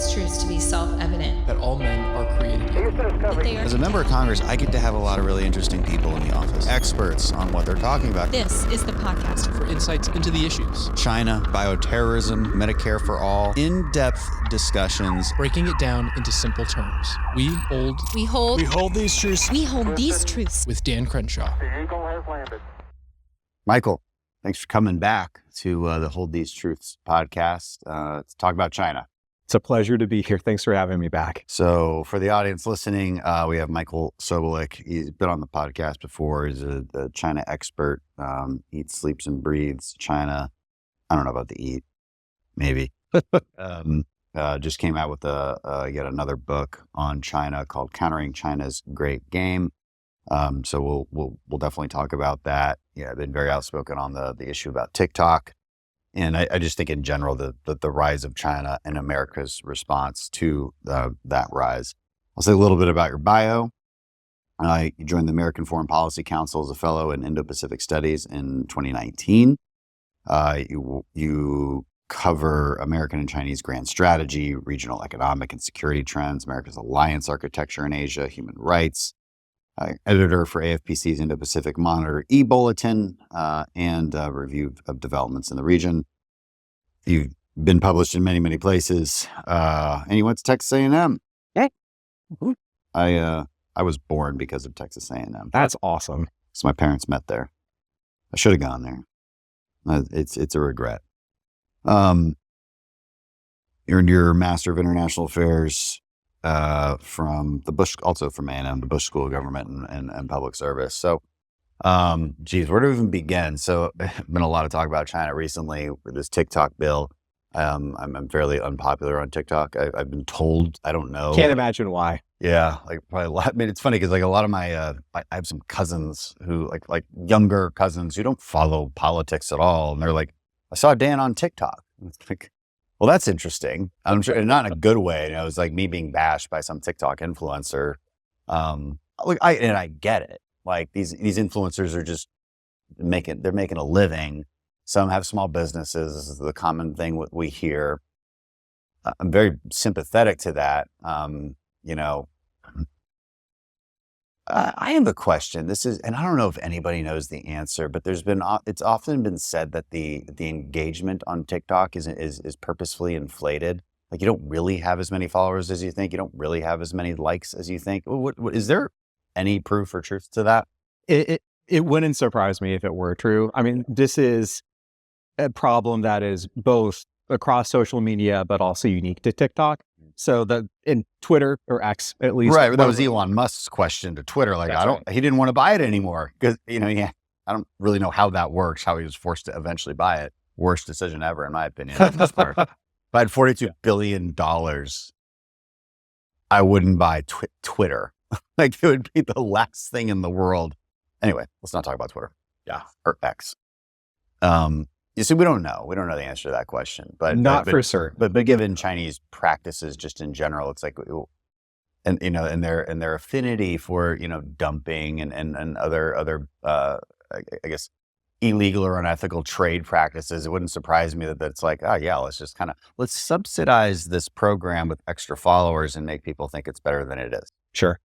these truths to be self-evident. That all men are created equal. As a member of Congress, I get to have a lot of really interesting people in the office. Experts on what they're talking about. This is the podcast for insights into the issues. China, bioterrorism, Medicare for all. In-depth discussions. Breaking it down into simple terms. We hold these truths. We hold these truths. With Dan Crenshaw. The Eagle has landed. Michael, thanks for coming back to the Hold These Truths podcast to talk about China. It's a pleasure to be here. Thanks for having me back. So for the audience listening, we have Michael Sobolik. He's been on the podcast before. He's a China expert, eats, sleeps, and breathes China. I don't know about the eat, maybe. Just came out with yet another book on China called Countering China's Great Game. So we'll definitely talk about that. Yeah, I've been very outspoken on the issue about TikTok. And I just think in general, the rise of China and America's response to that rise. I'll say a little bit about your bio. You joined the American Foreign Policy Council as a fellow in Indo-Pacific Studies in 2019. You cover American and Chinese grand strategy, regional economic and security trends, America's alliance architecture in Asia, human rights. Editor for AFPC's Indo-Pacific Monitor e-Bulletin, and review of developments in the region. You've been published in many, many places, and you went to Texas A&M. Hey. I was born because of Texas A&M. That's awesome. So my parents met there. I should have gone there. It's a regret. You earned your Master of International Affairs from the Bush, also from A&M, the Bush School of Government and Public Service. So, where to even begin? So, been a lot of talk about China recently with this TikTok bill. I'm fairly unpopular on TikTok. I've been told, I don't know. Can't imagine why. Yeah, like probably a lot. I mean, it's funny because like a lot of my, I have some cousins who like younger cousins who don't follow politics at all, and they're like, I saw Dan on TikTok. It's like, well, that's interesting. I'm sure, and not in a good way. You know, it was like me being bashed by some TikTok influencer. I get it. Like these influencers are just making a living. Some have small businesses. This is the common thing we hear. I'm very sympathetic to that. I have a question. And I don't know if anybody knows the answer, but it's often been said that the engagement on TikTok is purposefully inflated. Like you don't really have as many followers as you think. You don't really have as many likes as you think. What is there any proof or truth to that? It wouldn't surprise me if it were true. I mean, this is a problem that is both across social media, but also unique to TikTok. So in Twitter or X, at least. Right. That was Elon Musk's question to Twitter. Like, he didn't want to buy it anymore because, I don't really know how that works, how he was forced to eventually buy it. Worst decision ever, in my opinion. If I had $42 billion, I wouldn't buy Twitter. Like it would be the last thing in the world. Anyway, let's not talk about Twitter. Yeah. Or X. You see, we don't know. We don't know the answer to that question, but for certain. But given Chinese practices, just in general, it's like, and their affinity for dumping and other I guess illegal or unethical trade practices, it wouldn't surprise me that it's like, let's subsidize this program with extra followers and make people think it's better than it is. Sure.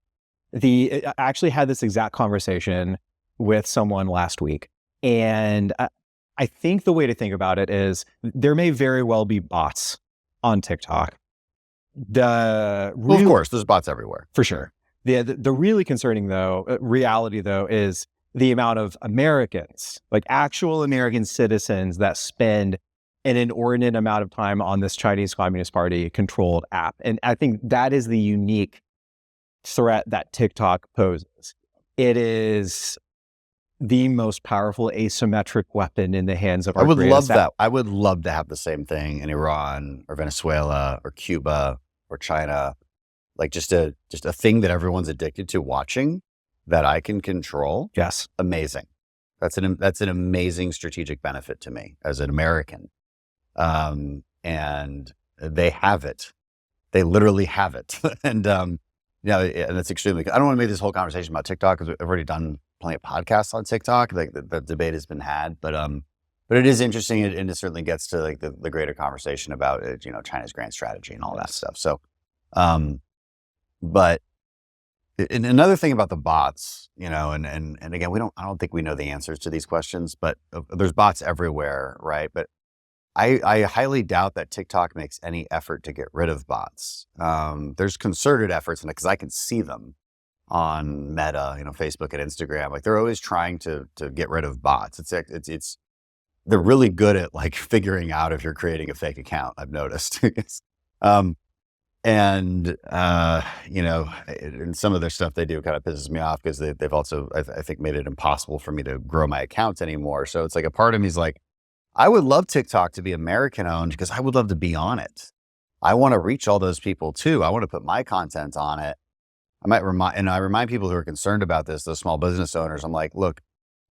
I actually had this exact conversation with someone last week, and I think the way to think about it is there may very well be bots on TikTok. Of course, there's bots everywhere. For sure. The really concerning reality though, is the amount of Americans, like actual American citizens that spend an inordinate amount of time on this Chinese Communist Party controlled app. And I think that is the unique threat that TikTok poses. It is the most powerful asymmetric weapon in the hands of our I would love app. that. I would love to have the same thing in Iran or Venezuela or Cuba or China, like just a thing that everyone's addicted to watching that I can control. Yes, amazing. That's an amazing strategic benefit to me as an American, and they have it. They literally have it, and and that's extremely. I don't want to make this whole conversation about TikTok because I've already done plenty of podcasts on TikTok. Like the debate has been had, but But it is interesting, and it certainly gets to like the greater conversation about China's grand strategy and all that stuff. So, but and another thing about the bots, and again, I don't think we know the answers to these questions, but there's bots everywhere, right? But I highly doubt that TikTok makes any effort to get rid of bots. There's concerted efforts, because I can see them on Meta, Facebook and Instagram. Like they're always trying to get rid of bots. They're really good at like figuring out if you're creating a fake account. I've noticed. And some of their stuff they do kind of pisses me off because they've also, I think, made it impossible for me to grow my account anymore. So it's like a part of me is like, I would love TikTok to be American owned because I would love to be on it. I want to reach all those people too. I want to put my content on it. I remind people who are concerned about this, those small business owners, I'm like, look,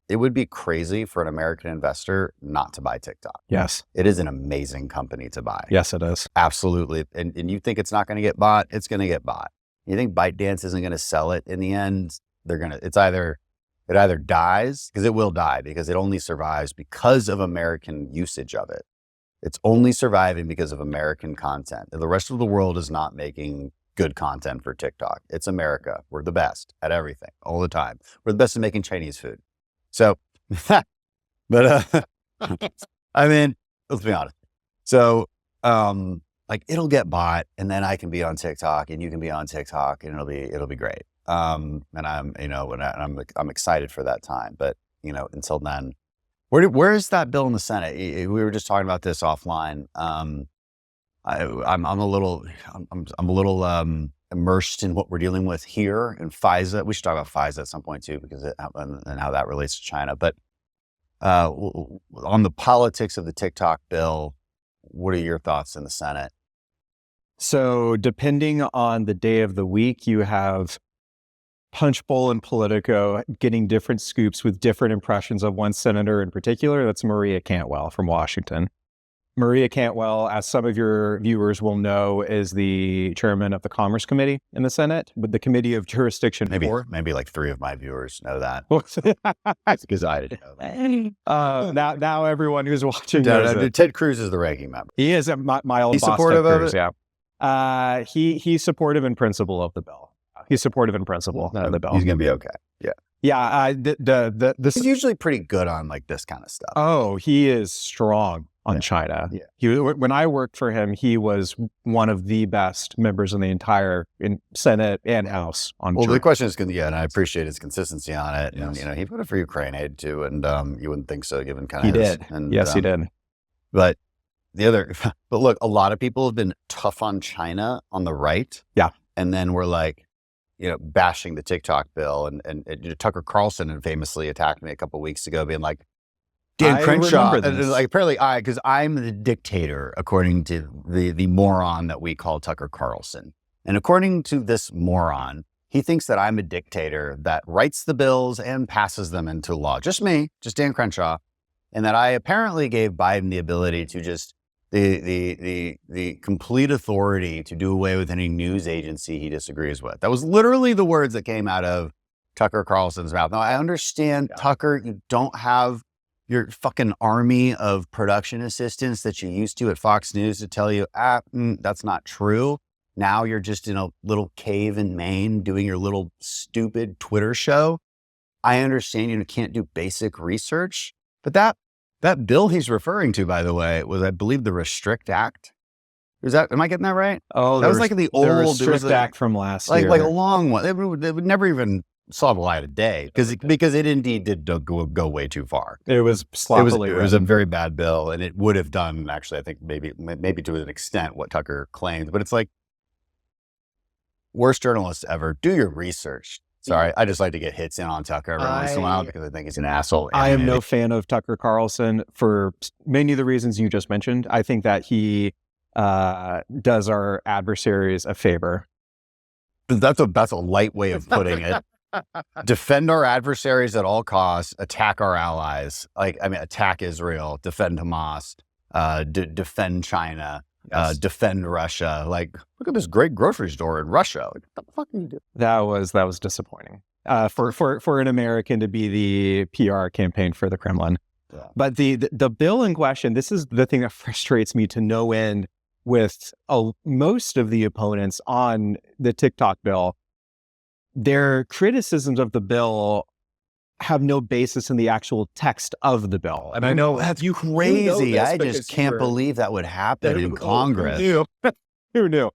it would be crazy for an American investor not to buy TikTok. Yes. It is an amazing company to buy. Yes, it is. Absolutely. And you think it's not going to get bought? It's going to get bought. You think ByteDance isn't going to sell it in the end? It either dies, because it will die, because it only survives because of American usage of it. It's only surviving because of American content. The rest of the world is not making good content for TikTok. It's America. We're the best at everything all the time. We're the best at making Chinese food. So, but I mean, let's be honest. So, like it'll get bought, and then I can be on TikTok, and you can be on TikTok, and it'll be great. And I'm excited for that time. But until then, where is that bill in the Senate? We were just talking about this offline. I'm a little immersed in what we're dealing with here in FISA. We should talk about FISA at some point too, because and how that relates to China. But on the politics of the TikTok bill, what are your thoughts in the Senate? So depending on the day of the week, you have Punchbowl and Politico getting different scoops with different impressions of one senator in particular. That's Maria Cantwell from Washington. Maria Cantwell, as some of your viewers will know, is the chairman of the Commerce Committee in the Senate, with the Committee of Jurisdiction. Maybe like 3 of my viewers know that. Because I didn't know that. Now everyone who's watching knows it. Ted Cruz is the ranking member. He is my old He's boss, supportive Ted of Cruz, it? Yeah. He's supportive in principle of the bill. He's supportive in principle of the bill. He's going to be okay. Yeah. Yeah. He's usually pretty good on like this kind of stuff. Oh, he is strong on China. Yeah. When I worked for him, he was one of the best members in the entire Senate and House on China. Well, the question is, and I appreciate his consistency on it. Yes. And, he voted for Ukraine aid too. And you wouldn't think so, given kind of He did. And, yes, he did. But look, a lot of people have been tough on China on the right. Yeah. And then we're like, bashing the TikTok bill. And Tucker Carlson famously attacked me a couple of weeks ago, being like, Dan Crenshaw, like apparently because I'm the dictator, according to the moron that we call Tucker Carlson. And according to this moron, he thinks that I'm a dictator that writes the bills and passes them into law. Just me, just Dan Crenshaw. And that I apparently gave Biden the ability to just the complete authority to do away with any news agency he disagrees with. That was literally the words that came out of Tucker Carlson's mouth. Now, I understand, Tucker, you don't have your fucking army of production assistants that you used to at Fox News to tell you, that's not true. Now you're just in a little cave in Maine doing your little stupid Twitter show. I understand you can't do basic research, but that bill he's referring to, by the way, was, I believe, the Restrict Act. Am I getting that right? Oh, that was like the Restrict Act from last year. Like a long one. It would never even saw the light of day because it indeed did go way too far. It was sloppily. It was a very bad bill, and it would have done, actually, I think maybe to an extent what Tucker claimed. But it's like, worst journalists ever. Do your research. Sorry, I just like to get hits in on Tucker every once in a while because I think he's an asshole. I am no fan of Tucker Carlson for many of the reasons you just mentioned. I think that he does our adversaries a favor. That's a light way of putting it. Defend our adversaries at all costs, attack our allies. Attack Israel, defend Hamas, defend China, defend Russia. Like, look at this great grocery store in Russia. Like, what the fuck are you doing? That was disappointing for an American to be the PR campaign for the Kremlin. But the bill in question, this is the thing that frustrates me to no end with most of the opponents on the TikTok bill. Their criticisms of the bill have no basis in the actual text of the bill. And I know That's you crazy. know this I because just can't believe that would happen in Who Congress. knew? Who knew?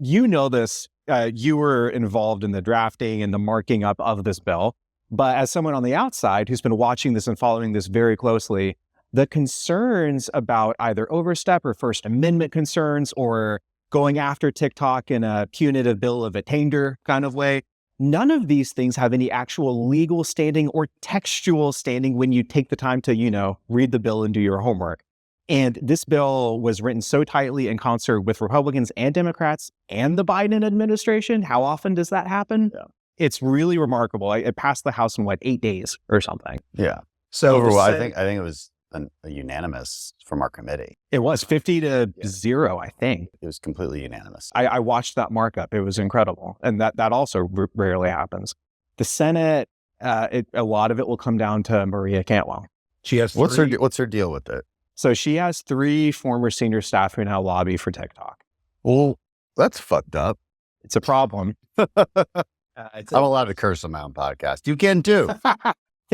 You know this. You were involved in the drafting and the marking up of this bill. But as someone on the outside who's been watching this and following this very closely, the concerns about either overstep or First Amendment concerns or going after TikTok in a punitive bill of attainder kind of way, none of these things have any actual legal standing or textual standing when you take the time to, read the bill and do your homework. And this bill was written so tightly in concert with Republicans and Democrats and the Biden administration. How often does that happen? Yeah. It's really remarkable. It passed the House in 8 days or something. Yeah. So I think it was a unanimous from our committee. It was 50-0, I think. It was completely unanimous. I watched that markup. It was incredible. And that also rarely happens. The Senate, a lot of it will come down to Maria Cantwell. She has What's her deal with it? So she has 3 former senior staff who now lobby for TikTok. Well, that's fucked up. It's a problem. I'm allowed to curse on my own podcast. You can too.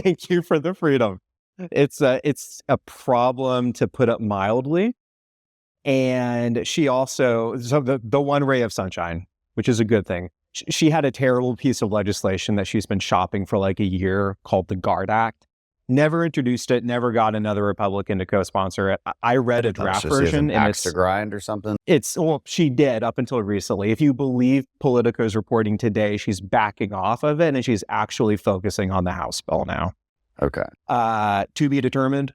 Thank you for the freedom. It's a problem, to put it mildly. And she also, so the one ray of sunshine, which is a good thing. She had a terrible piece of legislation that she's been shopping for a year called the GUARD Act. Never introduced it, never got another Republican to co-sponsor it. I read a draft version. And it's to grind or something. She did up until recently. If you believe Politico's reporting today, she's backing off of it and she's actually focusing on the House bill now. Okay. To be determined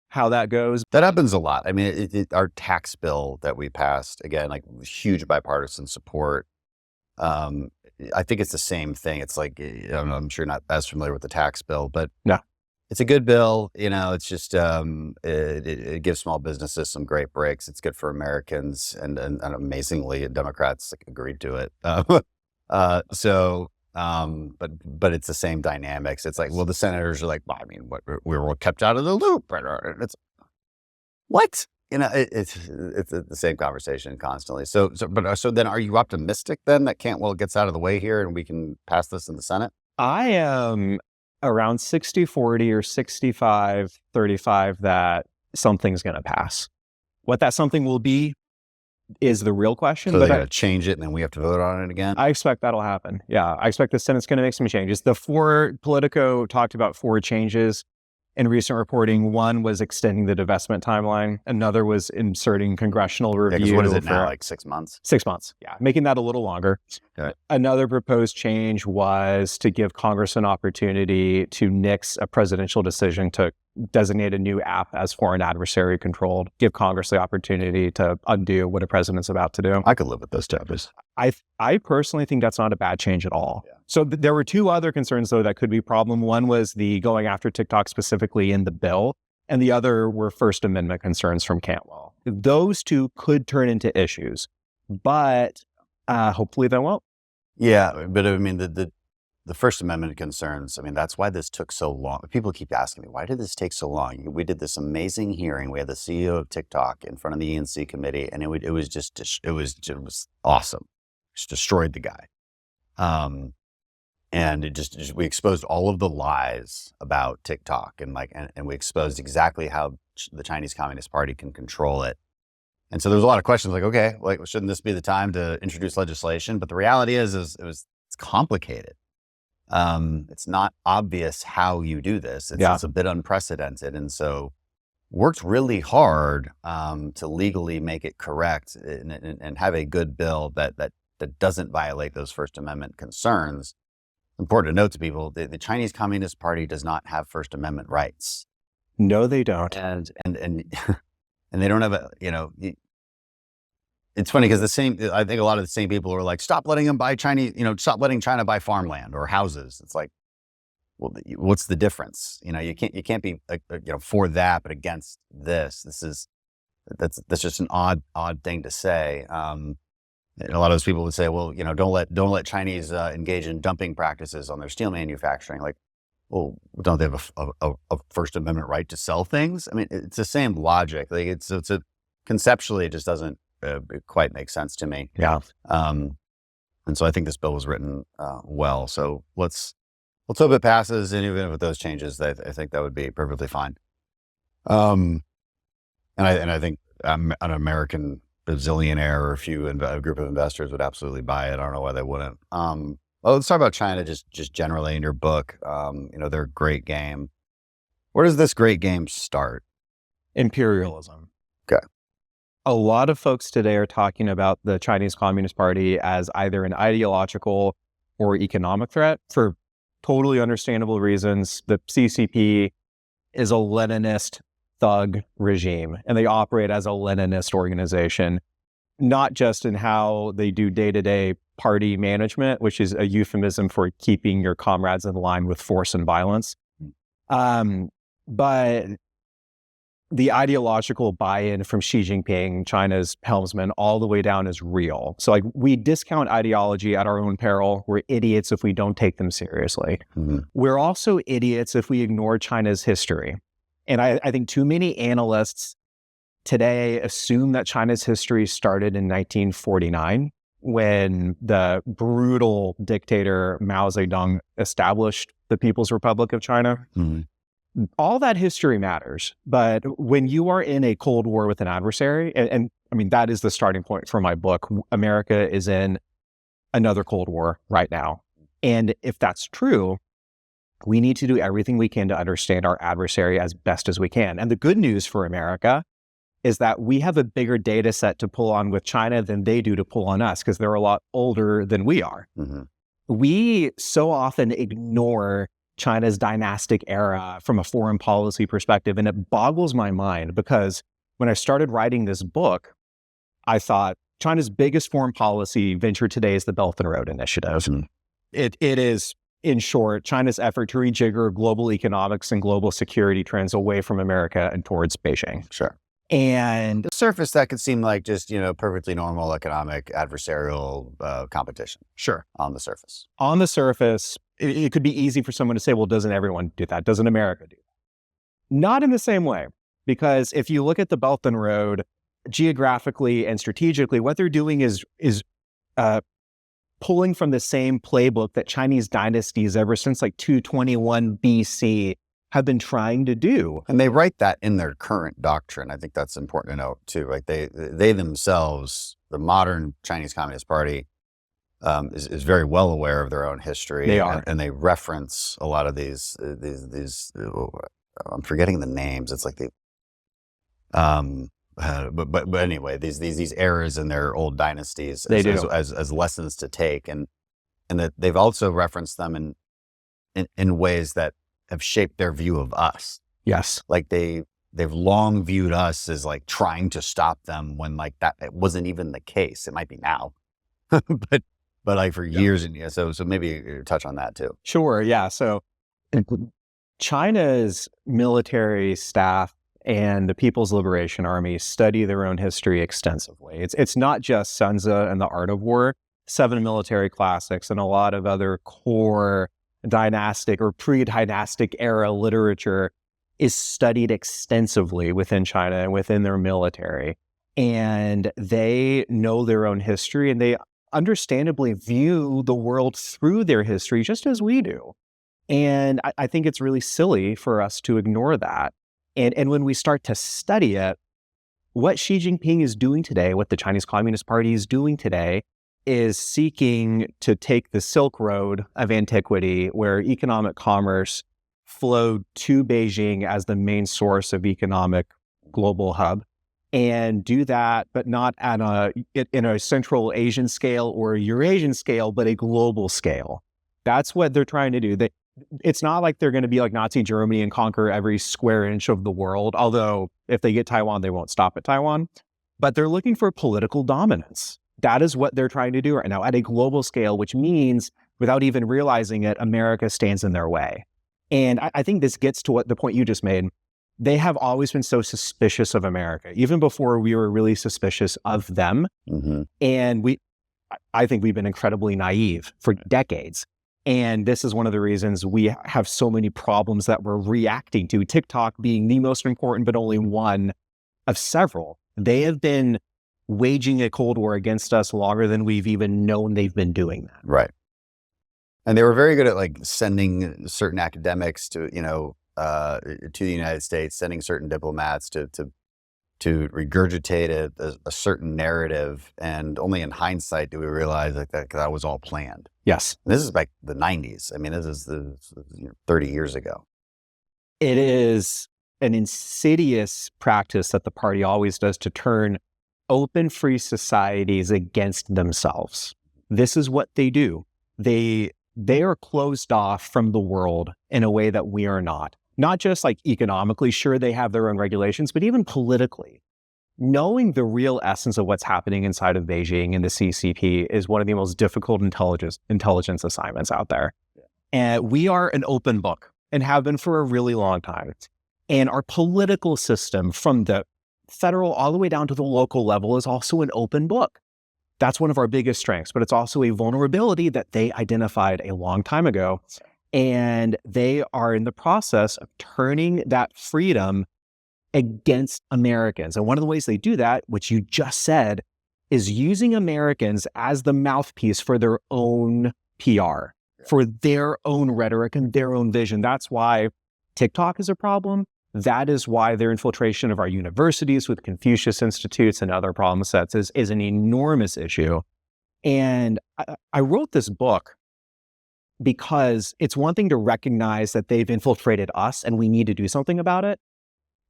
how that goes. That happens a lot. I mean, our tax bill that we passed, again, huge bipartisan support. I think it's the same thing. It's I don't know, I'm sure you're not as familiar with the tax bill, but no. It's a good bill. It's just, it gives small businesses some great breaks. It's good for Americans. And amazingly, Democrats agreed to it. But it's the same dynamics. It's the senators are we were kept out of the loop. It's what? It's the same conversation constantly. So then are you optimistic then that Cantwell gets out of the way here and we can pass this in the Senate? I am around 60-40 or 65-35 that something's going to pass. What that something will be is the real question. So they're going to change it and then we have to vote on it again? I expect that'll happen. Yeah, I expect the Senate's going to make some changes. Politico talked about 4 changes in recent reporting. One was extending the divestment timeline. Another was inserting congressional review. Yeah, what is it now, 6 months? 6 months, yeah. Making that a little longer. Okay. Another proposed change was to give Congress an opportunity to nix a presidential decision to designate a new app as foreign adversary controlled. Give Congress the opportunity to undo what a president's about to do. I could live with those changes. I personally think that's not a bad change at all. Yeah. So there were 2 other concerns, though, that could be a problem. One was the going after TikTok specifically in the bill, and the other were First Amendment concerns from Cantwell. Those 2 could turn into issues, but hopefully they won't. Yeah, but I mean, the First Amendment concerns, that's why this took so long. People keep asking me, why did this take so long? We did this amazing hearing. We had the CEO of TikTok in front of the E&C committee, and it was awesome. Just destroyed the guy. And we exposed all of the lies about TikTok and we exposed exactly how the Chinese Communist Party can control it. And so there was a lot of questions okay, shouldn't this be the time to introduce legislation? But the reality is it's complicated. It's not obvious how you do this. It's a bit unprecedented. And so worked really hard to legally make it correct and have a good bill that doesn't violate those First Amendment concerns. Important to note to people, the Chinese Communist Party does not have First Amendment rights. No, they don't. And they don't have it's funny because I think a lot of the same people are stop letting them buy Chinese, stop letting China buy farmland or houses. It's well, what's the difference? You can't be for that, but against this. That's just an odd thing to say. And a lot of those people would say, well, don't let Chinese engage in dumping practices on their steel manufacturing. well, don't they have a First Amendment right to sell things? I mean, it's the same logic. Like it's a conceptually, it just doesn't quite make sense to me. Yeah. And so I think this bill was written well. So let's hope it passes. And even with those changes, I think that would be perfectly fine. And I think an American bazillionaire or a group of investors would absolutely buy it. I don't know why they wouldn't. Well, let's talk about China just generally in your book. They're a great game. Where does this great game start? Imperialism. Okay. A lot of folks today are talking about the Chinese Communist Party as either an ideological or economic threat for totally understandable reasons. The CCP is a Leninist thug regime, and they operate as a Leninist organization, not just in how they do day-to-day party management, which is a euphemism for keeping your comrades in line with force and violence, but the ideological buy-in from Xi Jinping, China's helmsman, all the way down is real. So like we discount ideology at our own peril. We're idiots if we don't take them seriously. Mm-hmm. We're also idiots if we ignore China's history. And I think too many analysts today assume that China's history started in 1949 when the brutal dictator Mao Zedong established the People's Republic of China. Mm-hmm. All that history matters, but when you are in a Cold War with an adversary, and I mean, that is the starting point for my book, America is in another Cold War right now. And if that's true, we need to do everything we can to understand our adversary as best as we can. And the good news for America is that we have a bigger data set to pull on with China than they do to pull on us because they're a lot older than we are. Mm-hmm. We so often ignore China's dynastic era from a foreign policy perspective. And it boggles my mind because when I started writing this book, I thought China's biggest foreign policy venture today is the Belt and Road Initiative. Mm-hmm. It is, in short, China's effort to rejigger global economics and global security trends away from America and towards Beijing. Sure. And the surface, that could seem like just, perfectly normal economic adversarial competition. Sure. On the surface. On the surface, it could be easy for someone to say, well, doesn't everyone do that? Doesn't America do that? Not in the same way, because if you look at the Belt and Road geographically and strategically, what they're doing is pulling from the same playbook that Chinese dynasties ever since like 221 BC have been trying to do. And they write that in their current doctrine. I think that's important to note too. Like they themselves, the modern Chinese Communist Party, is very well aware of their own history. They are, and they reference a lot of these. I'm forgetting the names. It's like but anyway, these eras in their old dynasties as lessons to take, and that they've also referenced them in ways that have shaped their view of us. Yes, like they've long viewed us as like trying to stop them when like that it wasn't even the case. It might be now, but like for years and years. So maybe touch on that too. Sure. Yeah. So China's military staff and the People's Liberation Army study their own history extensively. It's not just Sun Tzu and the Art of War, 7 military classics, and a lot of other core dynastic or pre-dynastic era literature is studied extensively within China and within their military. And they know their own history, and they understandably view the world through their history just as we do. And I think it's really silly for us to ignore that. And when we start to study it, what Xi Jinping is doing today, what the Chinese Communist Party is doing today, is seeking to take the Silk Road of antiquity, where economic commerce flowed to Beijing as the main source of economic global hub, and do that, but not in a Central Asian scale or a Eurasian scale, but a global scale. That's what they're trying to do. It's not like they're going to be like Nazi Germany and conquer every square inch of the world, although if they get Taiwan, they won't stop at Taiwan. But they're looking for political dominance. That is what they're trying to do right now at a global scale, which means, without even realizing it, America stands in their way. And I think this gets to what the point you just made. They have always been so suspicious of America, even before we were really suspicious of them. Mm-hmm. And I think we've been incredibly naive for decades. And this is one of the reasons we have so many problems that we're reacting to, TikTok being the most important, but only one of several. They have been waging a Cold War against us longer than we've even known they've been doing that. Right. And they were very good at like sending certain academics to, to the United States, sending certain diplomats to regurgitate a certain narrative. And only in hindsight do we realize that was all planned. Yes. And this is like the 90s. I mean, this is 30 years ago. It is an insidious practice that the party always does to turn open, free societies against themselves. This is what they do. They are closed off from the world in a way that we are not. Not just like economically, sure, they have their own regulations, but even politically. Knowing the real essence of what's happening inside of Beijing and the CCP is one of the most difficult intelligence assignments out there. Yeah. And we are an open book and have been for a really long time. And our political system from the federal all the way down to the local level is also an open book. That's one of our biggest strengths, but it's also a vulnerability that they identified a long time ago. And they are in the process of turning that freedom against Americans. And one of the ways they do that, which you just said, is using Americans as the mouthpiece for their own PR, for their own rhetoric and their own vision. That's why TikTok is a problem. That is why their infiltration of our universities with Confucius Institutes and other problem sets is an enormous issue. And I wrote this book because it's one thing to recognize that they've infiltrated us and we need to do something about it.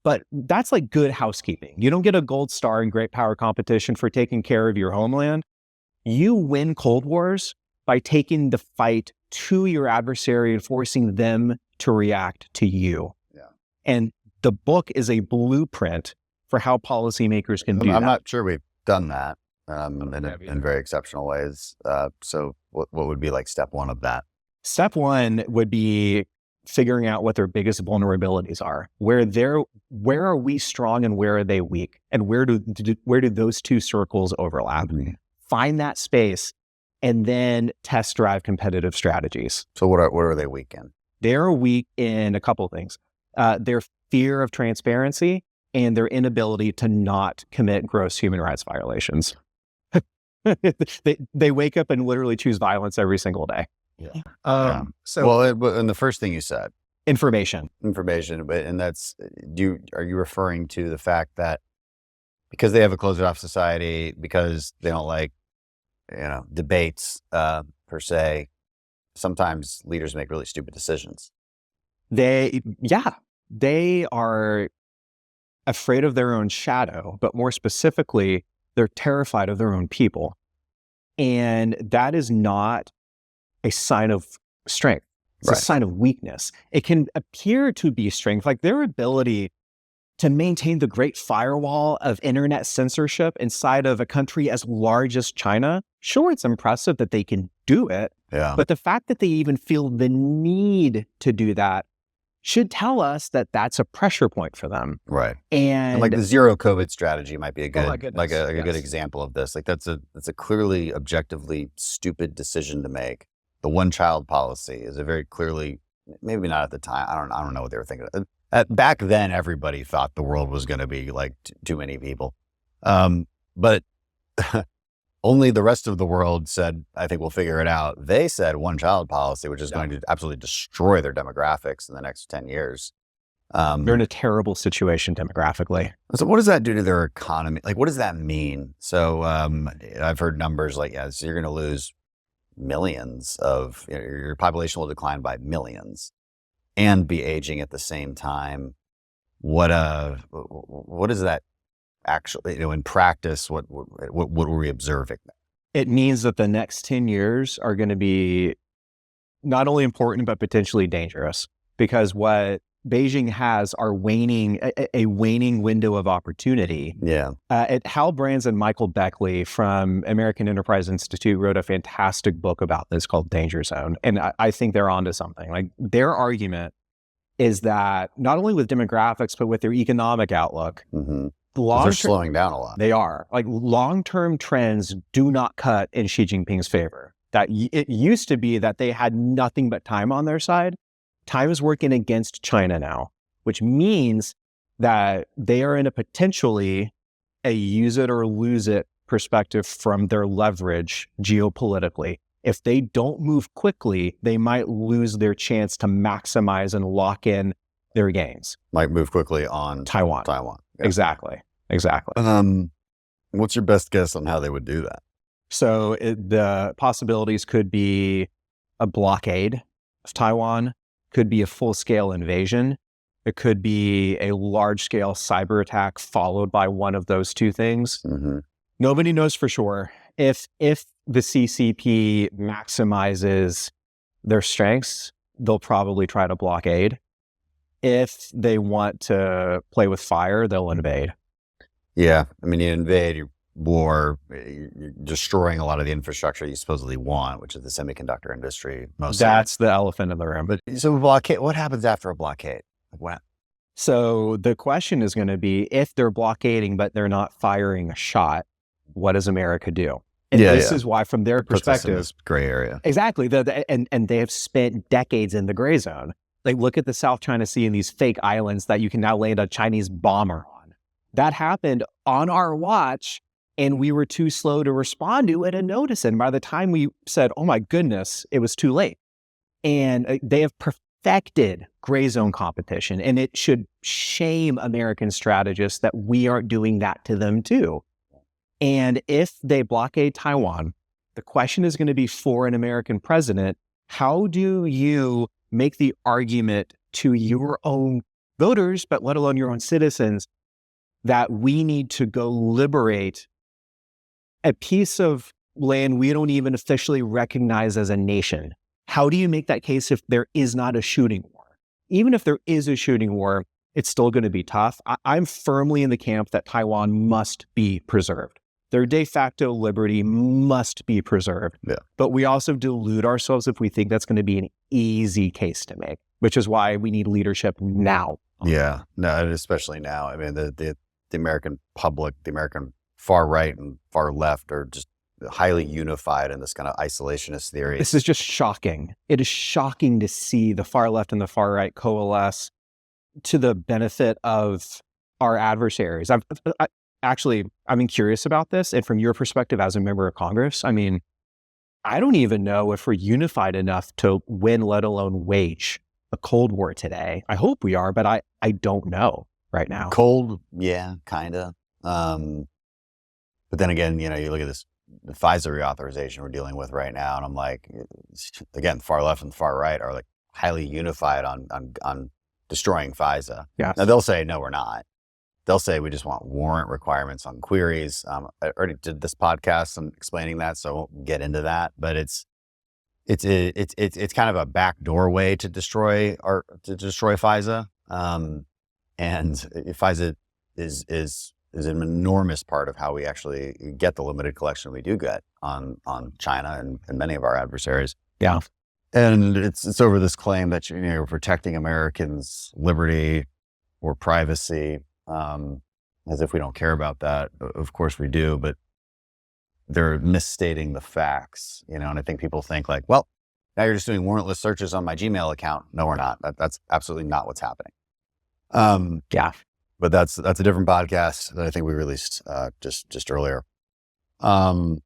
But that's like good housekeeping. You don't get a gold star in great power competition for taking care of your homeland. You win Cold Wars by taking the fight to your adversary and forcing them to react to you. Yeah. And the book is a blueprint for how policymakers can do that. I'm not sure we've done that in very exceptional ways. So what would be like step one of that? Step one would be figuring out what their biggest vulnerabilities are. Where are we strong and where are they weak? And where do those two circles overlap? Mm-hmm. Find that space and then test drive competitive strategies. So what are they weak in? They're weak in a couple of things. Their fear of transparency and their inability to not commit gross human rights violations. They wake up and literally choose violence every single day. Yeah. And the first thing you said, information, and that's, are you referring to the fact that because they have a closed off society, because they don't like, debates, per se, sometimes leaders make really stupid decisions. They are afraid of their own shadow, but more specifically, they're terrified of their own people. And that is not a sign of strength. It's a sign of weakness. It can appear to be strength, like their ability to maintain the great firewall of internet censorship inside of a country as large as China. Sure, it's impressive that they can do it, but the fact that they even feel the need to do that should tell us that that's a pressure point for them. Right. And like the zero COVID strategy might be a good, good example of this. Like that's a clearly objectively stupid decision to make. The one child policy is a very clearly, maybe not at the time. I don't know what they were thinking. Back then, everybody thought the world was going to be like too many people. But only the rest of the world said, I think we'll figure it out. They said one child policy, which is going to absolutely destroy their demographics in the next 10 years. They're in a terrible situation demographically. So what does that do to their economy? Like, what does that mean? So I've heard numbers like, so you're going to lose millions of, your population will decline by millions and be aging at the same time. What is that actually, in practice, what were we observing? It means that the next 10 years are going to be not only important, but potentially dangerous, because what Beijing has are a waning window of opportunity. Yeah. Hal Brands and Michael Beckley from American Enterprise Institute wrote a fantastic book about this called Danger Zone. And I think they're onto something. Like, their argument is that not only with demographics, but with their economic outlook, they're slowing down a lot. They are. Like, long-term trends do not cut in Xi Jinping's favor. that it used to be that they had nothing but time on their side. Time is working against China now, which means that they are in a potentially a use it or lose it perspective from their leverage geopolitically. If they don't move quickly, they might lose their chance to maximize and lock in their gains. Might move quickly on Taiwan. Yeah. Exactly. What's your best guess on how they would do that? So the possibilities could be a blockade of Taiwan, could be a full-scale invasion. It could be a large-scale cyber attack followed by one of those two things. Mm-hmm. Nobody knows for sure. If the CCP maximizes their strengths, they'll probably try to blockade. If they want to play with fire, they'll invade. Yeah. I mean, you invade, you war, you're destroying a lot of the infrastructure you supposedly want, which is the semiconductor industry. Mostly. That's the elephant in the room. But so blockade, what happens after a blockade? What? So the question is going to be, if they're blockading, but they're not firing a shot, what does America do? And this is why, from their perspective, this gray area. Exactly. And they have spent decades in the gray zone. Like, look at the South China Sea and these fake islands that you can now land a Chinese bomber on. That happened on our watch, and we were too slow to respond to it and notice it. And by the time we said, oh my goodness, it was too late. And they have perfected gray zone competition, and it should shame American strategists that we aren't doing that to them too. And if they blockade Taiwan, the question is going to be, for an American president, how do you make the argument to your own voters, but let alone your own citizens, that we need to go liberate a piece of land we don't even officially recognize as a nation? How do you make that case if there is not a shooting war? Even if there is a shooting war, it's still going to be tough. I'm firmly in the camp that Taiwan must be preserved. Their de facto liberty must be preserved. Yeah. But we also delude ourselves if we think that's going to be an easy case to make, which is why we need leadership now. Yeah, no, and especially now. I mean, the American public, the American far right and far left are just highly unified in this kind of isolationist theory. This is just shocking. It is shocking to see the far left and the far right coalesce to the benefit of our adversaries. I'm curious about this. And from your perspective as a member of Congress, I mean, I don't even know if we're unified enough to win, let alone wage a Cold War today. I hope we are, but I don't know right now. Cold, yeah, kind of. But then again, you look at this, the FISA reauthorization we're dealing with right now, and I'm like, again, far left and far right are like highly unified on destroying FISA. Yes. Now they'll say, no, we're not. They'll say we just want warrant requirements on queries. I already did this podcast on explaining that, so I won't get into that. But it's kind of a backdoor way to destroy FISA. And FISA is an enormous part of how we actually get the limited collection we do get on China and many of our adversaries. Yeah. And it's over this claim that you're protecting Americans' liberty or privacy. As if we don't care about that. Of course we do, but they're misstating the facts, and I think people think like, well, now you're just doing warrantless searches on my Gmail account. No, we're not. That's absolutely not what's happening. Yeah. But that's a different podcast that I think we released just earlier. I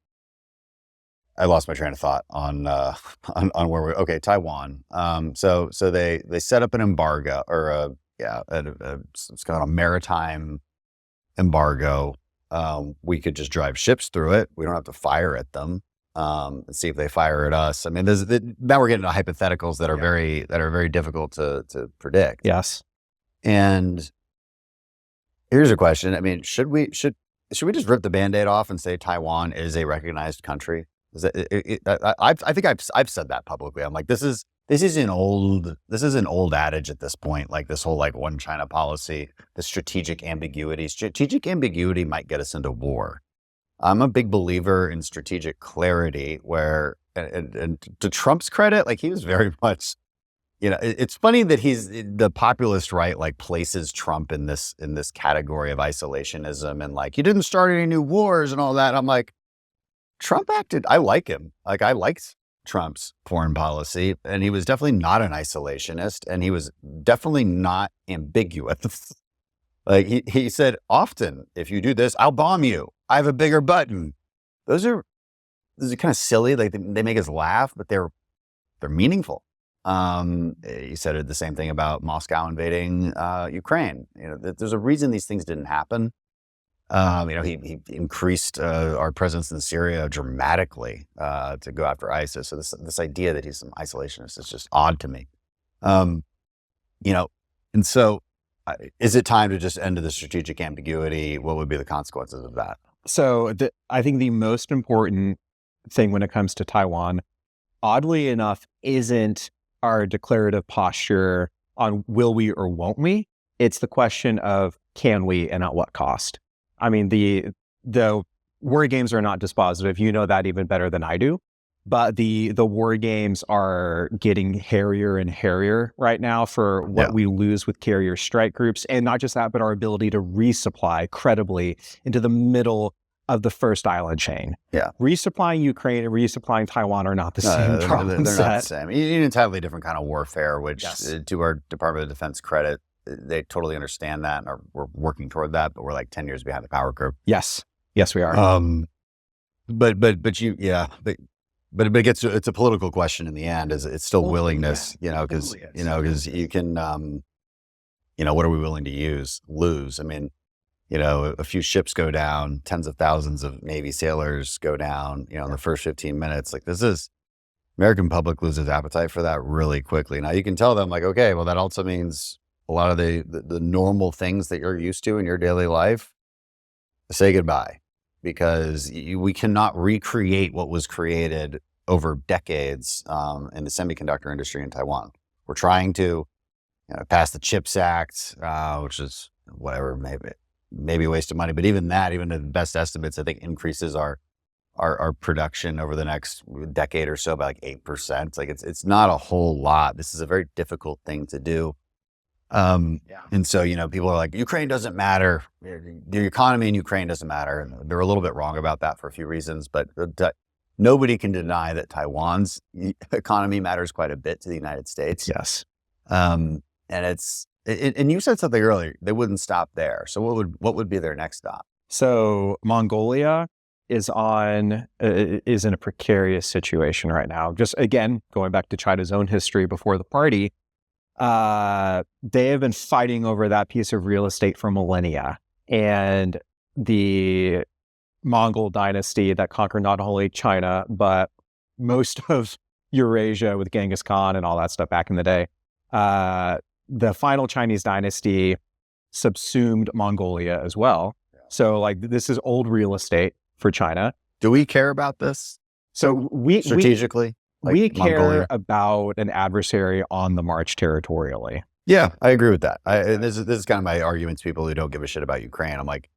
lost my train of thought on where we're okay. Taiwan. So they set up an embargo or it's called a maritime embargo. We could just drive ships through it. We don't have to fire at them and see if they fire at us. I mean, now we're getting to hypotheticals that are very difficult to predict. Yes. And here's a question. I mean, should we just rip the Band-Aid off and say Taiwan is a recognized country? I think I've said that publicly. I'm like, this is an old adage at this point, like this whole like one China policy, the strategic ambiguity. Strategic ambiguity might get us into war. I'm a big believer in strategic clarity where, and to Trump's credit, like he was very much, it's funny that the populist right, like places Trump in this category of isolationism and like, you didn't start any new wars and all that. I'm like, Trump acted, I like him. Like I liked Trump's foreign policy, and he was definitely not an isolationist, and he was definitely not ambiguous. Like he said often, if you do this, I'll bomb you. I have a bigger button. Those are kind of silly. Like they make us laugh, but they're meaningful. He said the same thing about Moscow invading Ukraine. There's a reason these things didn't happen. He increased our presence in Syria dramatically to go after ISIS. So this idea that he's some isolationist is just odd to me. And so is it time to just end the strategic ambiguity? What would be the consequences of that? So I think the most important thing when it comes to Taiwan, oddly enough, isn't our declarative posture on will we or won't we. It's the question of can we and at what cost. I mean, the war games are not dispositive. You know that even better than I do. But the war games are getting hairier and hairier right now for what we lose with carrier strike groups. And not just that, but our ability to resupply credibly into the middle of the first island chain. Yeah. Resupplying Ukraine and resupplying Taiwan are not the same problem they're set. not the same. You need an entirely different kind of warfare, which to our Department of Defense credit, they totally understand that and we're working toward that, but we're like 10 years behind the power curve. Yes, we are. But it gets to, it's a political question in the end. It's still willingness, because you can, what are we willing to lose? I mean, a few ships go down, tens of thousands of Navy sailors go down, in the first 15 minutes. Like American public loses appetite for that really quickly. Now you can tell them like, okay, well, that also means a lot of the normal things that you're used to in your daily life, say goodbye. Because we cannot recreate what was created over decades in the semiconductor industry in Taiwan. We're trying to pass the CHIPS Act, which is whatever, maybe a waste of money. But even the best estimates, I think, increases our production over the next decade or so by like 8%. Like it's not a whole lot. This is a very difficult thing to do. And so, people are like, Ukraine doesn't matter. The economy in Ukraine doesn't matter. And they're a little bit wrong about that for a few reasons, but nobody can deny that Taiwan's economy matters quite a bit to the United States. Yes. And and you said something earlier, they wouldn't stop there. So what would be their next stop? So Mongolia is in a precarious situation right now. Just again, going back to China's own history before the party, they have been fighting over that piece of real estate for millennia. And the Mongol dynasty that conquered not only China, but most of Eurasia with Genghis Khan and all that stuff back in the day. The final Chinese dynasty subsumed Mongolia as well. So like this is old real estate for China. Do we care about this? So strategically? We care about an adversary on the march territorially. Yeah, I agree with that. This is kind of my argument to people who don't give a shit about Ukraine. I'm like,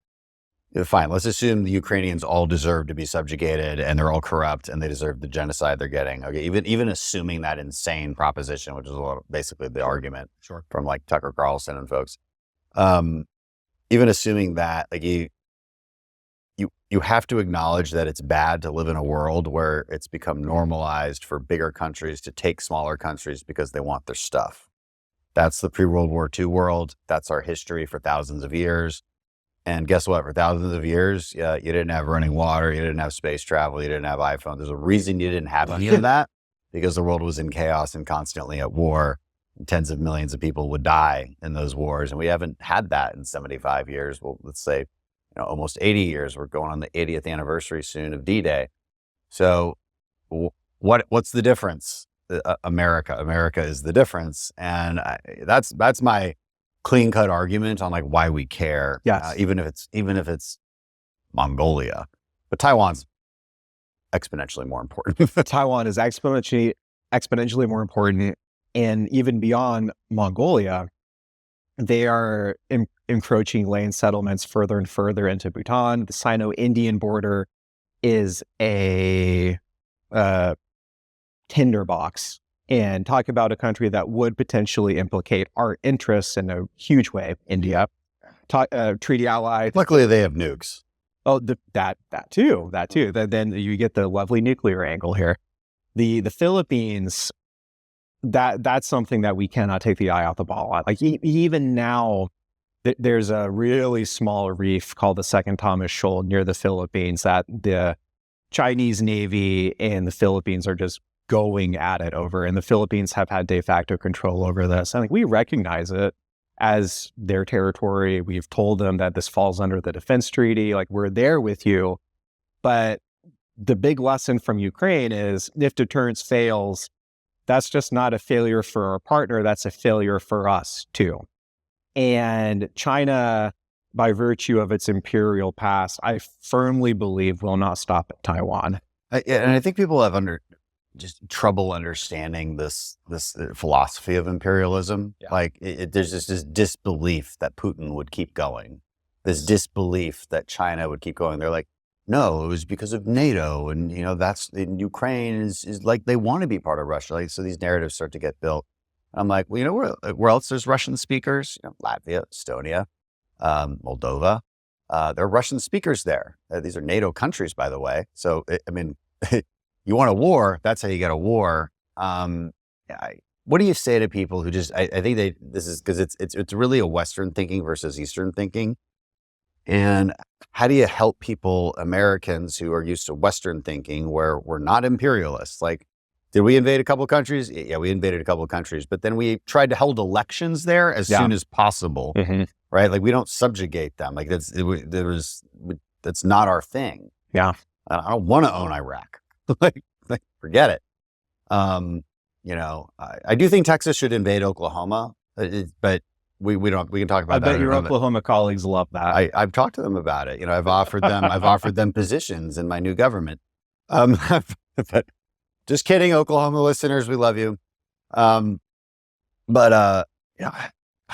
fine, let's assume the Ukrainians all deserve to be subjugated and they're all corrupt and they deserve the genocide they're getting. Okay, even assuming that insane proposition, which is basically the argument from like Tucker Carlson and folks. Even assuming that, like you have to acknowledge that it's bad to live in a world where it's become normalized for bigger countries to take smaller countries because they want their stuff. That's the pre-World War II world. That's our history for thousands of years. And guess what? For thousands of years, you didn't have running water, you didn't have space travel, you didn't have iPhone. There's a reason you didn't have any of that, because the world was in chaos and constantly at war. Tens of millions of people would die in those wars. And we haven't had that in 75 years. Well, let's say, almost 80 years. We're going on the 80th anniversary soon of D-Day. So what's the difference? America is the difference. And that's my clean cut argument on like why we care. Yes. Even if it's Mongolia, but Taiwan's exponentially more important. Taiwan is exponentially more important. And even beyond Mongolia, they are encroaching land settlements further and further into Bhutan. The Sino-Indian border is a tinderbox. And talk about a country that would potentially implicate our interests in a huge way, India. Treaty ally. Luckily, they have nukes. Oh, that too. Then you get the lovely nuclear angle here. The Philippines, that's something that we cannot take the eye off the ball on. Like even now, there's a really small reef called the Second Thomas Shoal near the Philippines that the Chinese Navy and the Philippines are just going at it over, and the Philippines have had de facto control over this. And like, we recognize it as their territory. We've told them that this falls under the defense treaty. Like, we're there with you. But the big lesson from Ukraine is if deterrence fails, that's just not a failure for our partner. That's a failure for us too. And China, by virtue of its imperial past, I firmly believe will not stop at Taiwan. And I think people have just trouble understanding this philosophy of imperialism. Yeah. Like there's just this disbelief that Putin would keep going, this disbelief that China would keep going. They're like, no, it was because of NATO, and that's in Ukraine is like they want to be part of Russia. Like, so these narratives start to get built. I'm like, well, where else there's Russian speakers? Latvia, Estonia, Moldova. There are Russian speakers there. These are NATO countries, by the way. So you want a war, that's how you get a war. What do you say to people who just, I think this is because it's really a Western thinking versus Eastern thinking. And how do you help people, Americans who are used to Western thinking where we're not imperialists? Like, did we invade a couple of countries? Yeah, we invaded a couple of countries, but then we tried to hold elections there as soon as possible, right? Like, we don't subjugate them. Like, that's not our thing. Yeah. I don't want to own Iraq. like forget it. I do think Texas should invade Oklahoma, but we can talk about that. I bet your Oklahoma colleagues love that. I've talked to them about it. I've offered them positions in my new government. But just kidding, Oklahoma listeners, we love you. How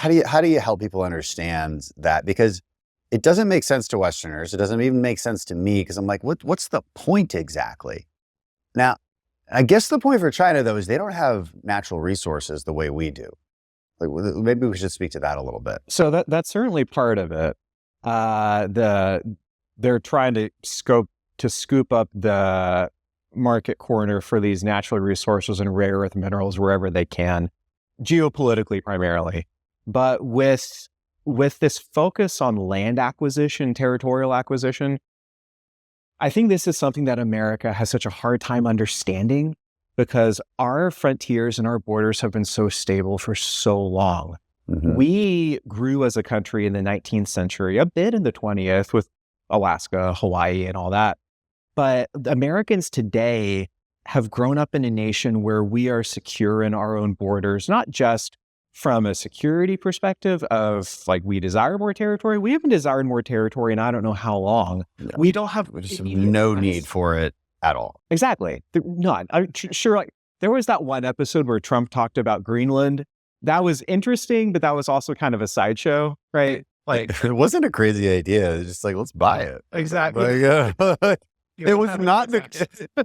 do you help people understand that? Because it doesn't make sense to Westerners. It doesn't even make sense to me, because I'm like, what's the point exactly? Now, I guess the point for China, though, is they don't have natural resources the way we do. Like, maybe we should speak to that a little bit. So that's certainly part of it. They're trying to scoop up the market corner for these natural resources and rare earth minerals wherever they can, geopolitically primarily. But with this focus on land acquisition, territorial acquisition, I think this is something that America has such a hard time understanding, because our frontiers and our borders have been so stable for so long. Mm-hmm. We grew as a country in the 19th century, a bit in the 20th with Alaska, Hawaii, and all that. But Americans today have grown up in a nation where we are secure in our own borders, not just from a security perspective of like, we desire more territory. We haven't desired more territory in I don't know how long. No. We don't have no need for it at all. Exactly. None. I'm sure, like, there was that one episode where Trump talked about Greenland. That was interesting, but that was also kind of a sideshow, right? Like, it wasn't a crazy idea. It was just like, let's buy it. Exactly. Like, it was not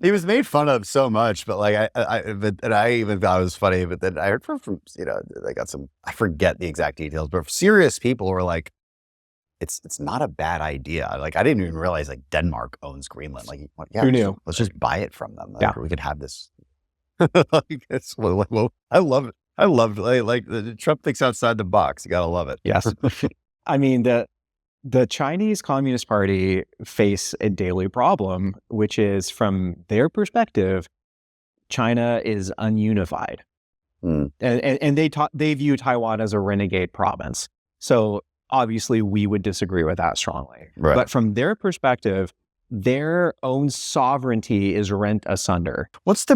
he was made fun of so much, but like I even thought it was funny. But then I heard from they got some, I forget the exact details, but serious people were like, it's not a bad idea. Like, I didn't even realize like Denmark owns Greenland. Like, yeah, who knew? Let's just buy it from them. Like, yeah, we could have this. Like, I love it. I love it. Like Trump thinks outside the box. You gotta love it. Yes. I mean, the Chinese Communist Party face a daily problem, which is, from their perspective, China is ununified. And they view Taiwan as a renegade province. So obviously we would disagree with that strongly. Right. But from their perspective, their own sovereignty is rent asunder. What's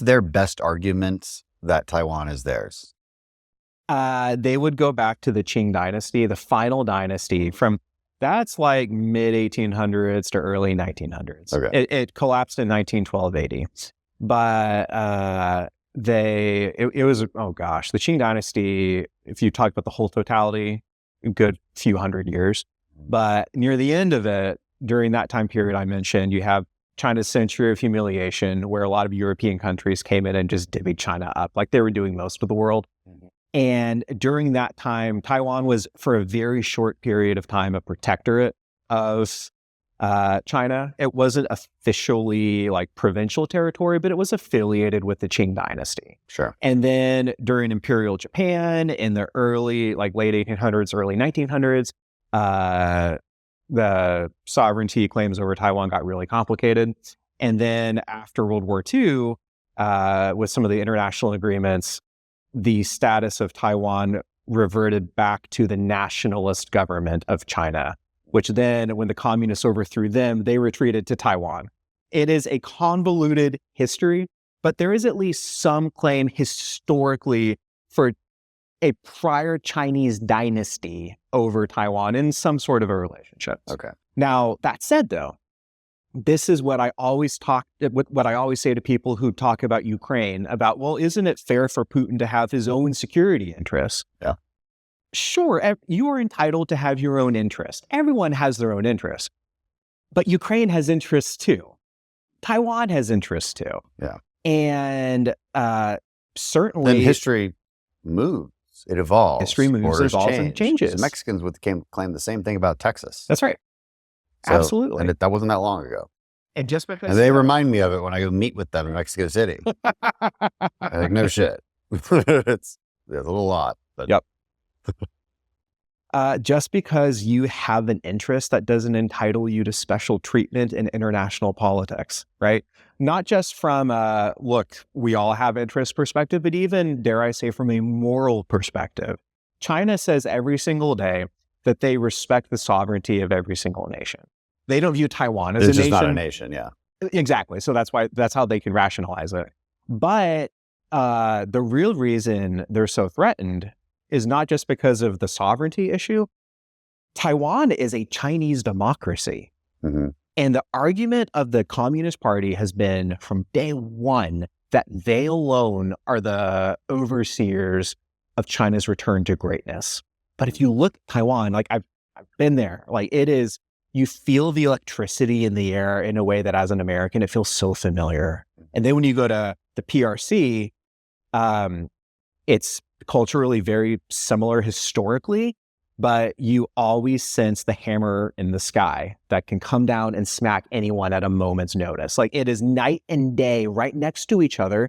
their best argument that Taiwan is theirs? They would go back to the Qing dynasty, the final dynasty that's like mid 1800s to early 1900s. Okay. It collapsed in 1912-80. But it was, oh gosh, the Qing dynasty, if you talk about the whole totality, a good few hundred years. But near the end of it, during that time period I mentioned, you have China's century of humiliation, where a lot of European countries came in and just divvied China up like they were doing most of the world. Mm-hmm. And during that time, Taiwan was, for a very short period of time, a protectorate of China. It wasn't officially like provincial territory, but it was affiliated with the Qing dynasty. Sure. And then during Imperial Japan in the early, like late 1800s, early 1900s, the sovereignty claims over Taiwan got really complicated. And then after World War II, with some of the international agreements, the status of Taiwan reverted back to the nationalist government of China, which then, when the communists overthrew them, they retreated to Taiwan. It is a convoluted history, but there is at least some claim historically for a prior Chinese dynasty over Taiwan in some sort of a relationship. Okay. Now, that said, though, this is what I always say to people who talk about Ukraine, about, well, isn't it fair for Putin to have his own security interests? Yeah. Sure, you are entitled to have your own interest. Everyone has their own interests. But Ukraine has interests too. Taiwan has interests too. Yeah. And certainly... Then history moves. It evolves. History moves, Borders evolves, and changes. The Mexicans would claim the same thing about Texas. That's right. So, Absolutely. And that wasn't that long ago. And just because... And they remind me of it when I go meet with them in Mexico City. I'm like, no shit. It's a little odd. But Yep. Just because you have an interest, that doesn't entitle you to special treatment in international politics, right? Not just from look, we all have interest perspective, but even, dare I say, from a moral perspective. China says every single day that they respect the sovereignty of every single nation. They don't view Taiwan as it's a just nation. not a nation, yeah. Exactly. So that's how they can rationalize it. But the real reason they're so threatened is not just because of the sovereignty issue. Taiwan is a Chinese democracy. Mm-hmm. And the argument of the Communist Party has been from day one that they alone are the overseers of China's return to greatness. But if you look at Taiwan, like I've been there, like it is, you feel the electricity in the air in a way that as an American, it feels so familiar. And then when you go to the PRC, it's culturally very similar historically, but you always sense the hammer in the sky that can come down and smack anyone at a moment's notice. Like it is night and day right next to each other.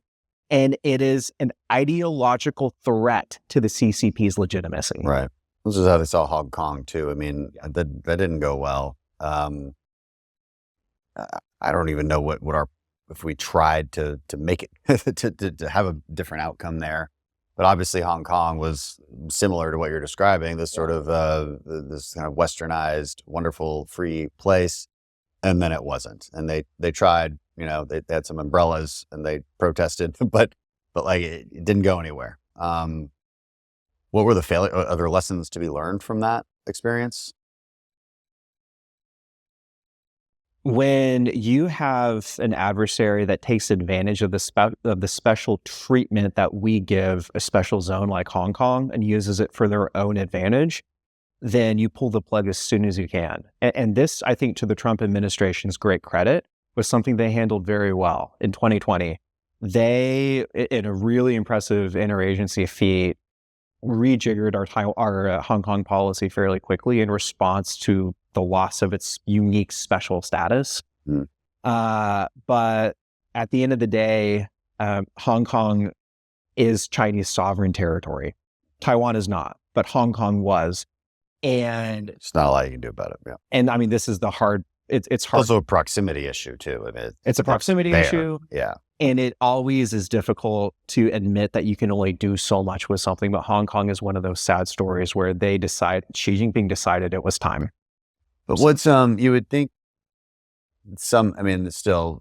And it is an ideological threat to the CCP's legitimacy. Right. This is how they saw Hong Kong too. I mean, that didn't go well. I don't even know what if we tried to make it to have a different outcome there. But obviously Hong Kong was similar to what you're describing, this sort of this kind of westernized, wonderful, free place. And then it wasn't. And they tried, they had some umbrellas and they protested, but like it didn't go anywhere. What were the other lessons to be learned from that experience? When you have an adversary that takes advantage of the special treatment that we give a special zone like Hong Kong and uses it for their own advantage, then you pull the plug as soon as you can. And this, I think, to the Trump administration's great credit, was something they handled very well in 2020. They, in a really impressive interagency feat, rejiggered our Hong Kong policy fairly quickly in response to the loss of its unique special status. But at the end of the day, Hong Kong is Chinese sovereign territory. Taiwan is not, but Hong Kong was. And it's not a lot you can do about it. Yeah. And I mean, this is the hard, it's hard. Also a proximity issue too. I mean, it's a proximity issue. Yeah. And it always is difficult to admit that you can only do so much with something. But Hong Kong is one of those sad stories where Xi Jinping decided it was time. But what's, you would think still,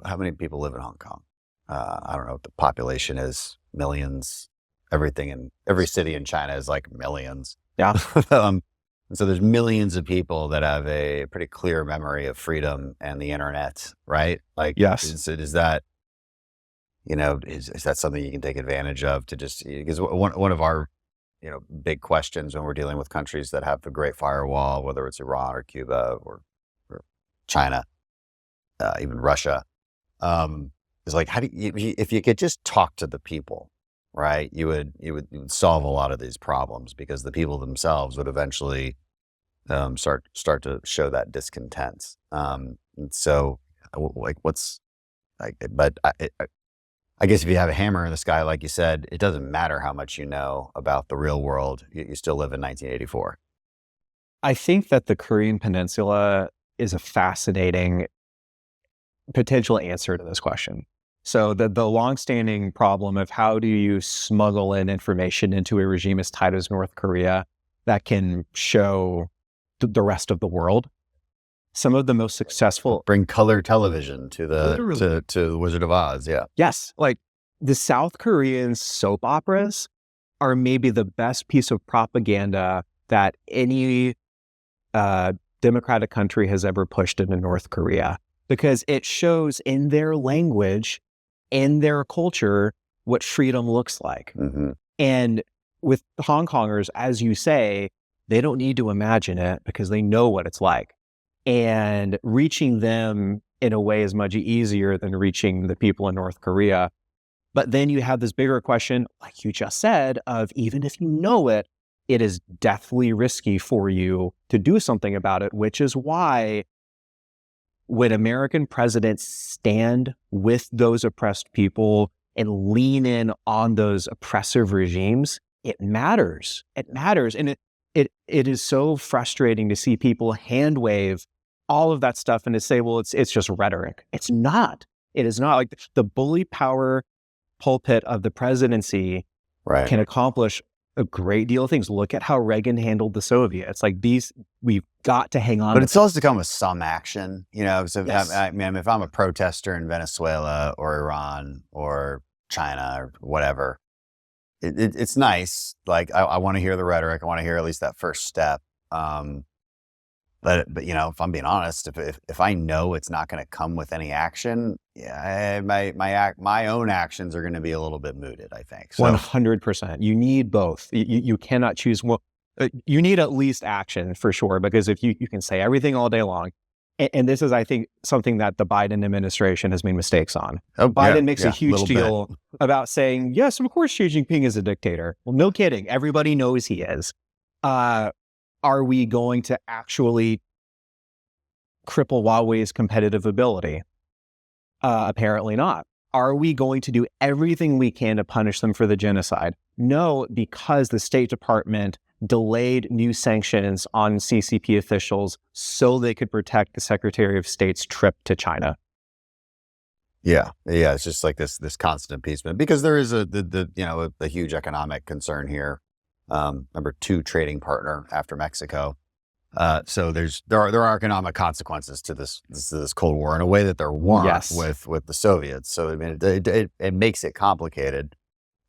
how many people live in Hong Kong? I don't know what the population is, millions, everything in every city in China is like millions. Yeah. And so there's millions of people that have a pretty clear memory of freedom and the internet, right? Like, yes. Is that, is that something you can take advantage of to just, because one of our, big questions when we're dealing with countries that have the Great Firewall, whether it's Iran or Cuba or China, even Russia, is like, how do you, if you could just talk to the people, right? You would solve a lot of these problems because the people themselves would eventually start to show that discontent. And so, like, what's like? But I guess if you have a hammer in the sky, like you said, it doesn't matter how much you know about the real world. You still live in 1984. I think that the Korean Peninsula is a fascinating potential answer to this question. So the longstanding problem of how do you smuggle in information into a regime as tight as North Korea that can show the rest of the world. Some of the most successful Bring color television to the Wizard of Oz. Yeah. Yes, like the South Korean soap operas are maybe the best piece of propaganda that any democratic country has ever pushed into North Korea, because it shows in their language, in their culture, what freedom looks like. Mm-hmm. And with Hong Kongers, as you say, they don't need to imagine it because they know what it's like. And reaching them in a way is much easier than reaching the people in North Korea. But then you have this bigger question, like you just said, of even if you know it, it is deathly risky for you to do something about it, which is why when American presidents stand with those oppressed people and lean in on those oppressive regimes, it matters. It matters. And it is so frustrating to see people hand wave all of that stuff and to say, well, it's just rhetoric. It's not. It is not. Like the bully power pulpit of the presidency Right. can accomplish a great deal of things. Look at how Reagan handled the Soviets. Like we've got to hang on. But it still has to come with some action, you know. So Yes. I mean, if I'm a protester in Venezuela or Iran or China or whatever, it's nice. Like I want to hear the rhetoric. I want to hear at least that first step. But you know, if I'm being honest, if I know it's not going to come with any action, yeah, my own actions are going to be a little bit mooted, I think. So, 100%. You need both. You cannot choose one. You need at least action for sure, because if you can say everything all day long, and this is, I think, something that the Biden administration has made mistakes on. Biden makes a huge deal about saying, yes, of course, Xi Jinping is a dictator. Well, no kidding. Everybody knows he is. Are we going to actually cripple Huawei's competitive ability? Apparently not. Are we going to do everything we can to punish them for the genocide? No, because the State Department delayed new sanctions on CCP officials so they could protect the Secretary of State's trip to China. Yeah. It's just like this constant appeasement, because there is a huge economic concern here. Number 2 trading partner after Mexico. So there are economic consequences to this Cold War in a way that there weren't Yes. with the Soviets. So I mean, it makes it complicated.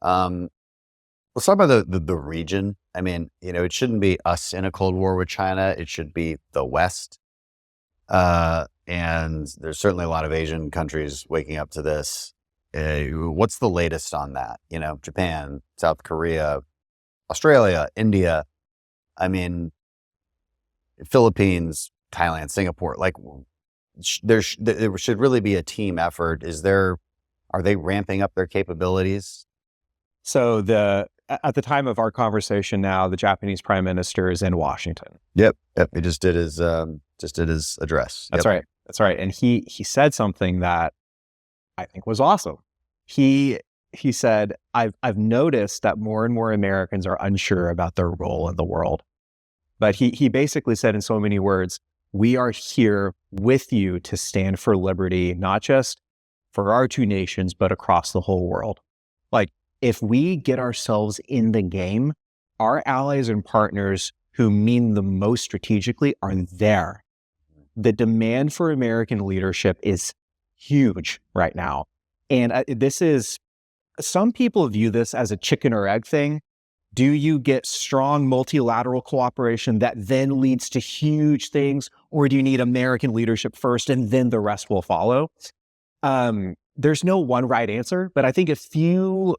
Let's talk about the region. I mean, you know, it shouldn't be us in a Cold War with China. It should be the West. And there's certainly a lot of Asian countries waking up to this. What's the latest on that? You know, Japan, South Korea, Australia, India. I mean, Philippines, Thailand, Singapore. Like, there should really be a team effort. Are they ramping up their capabilities? So at the time of our conversation now, the Japanese Prime Minister is in Washington. Yep. He just did his address. That's Yep. right. That's right. And he said something that I think was awesome. He said, I've noticed that more and more Americans are unsure about their role in the world. But he basically said in so many words, we are here with you to stand for liberty, not just for our 2 nations, but across the whole world. Like, if we get ourselves in the game, our allies and partners who mean the most strategically are there. The demand for American leadership is huge right now. And some people view this as a chicken or egg thing. Do you get strong multilateral cooperation that then leads to huge things, or do you need American leadership first and then the rest will follow? There's no one right answer, but I think a few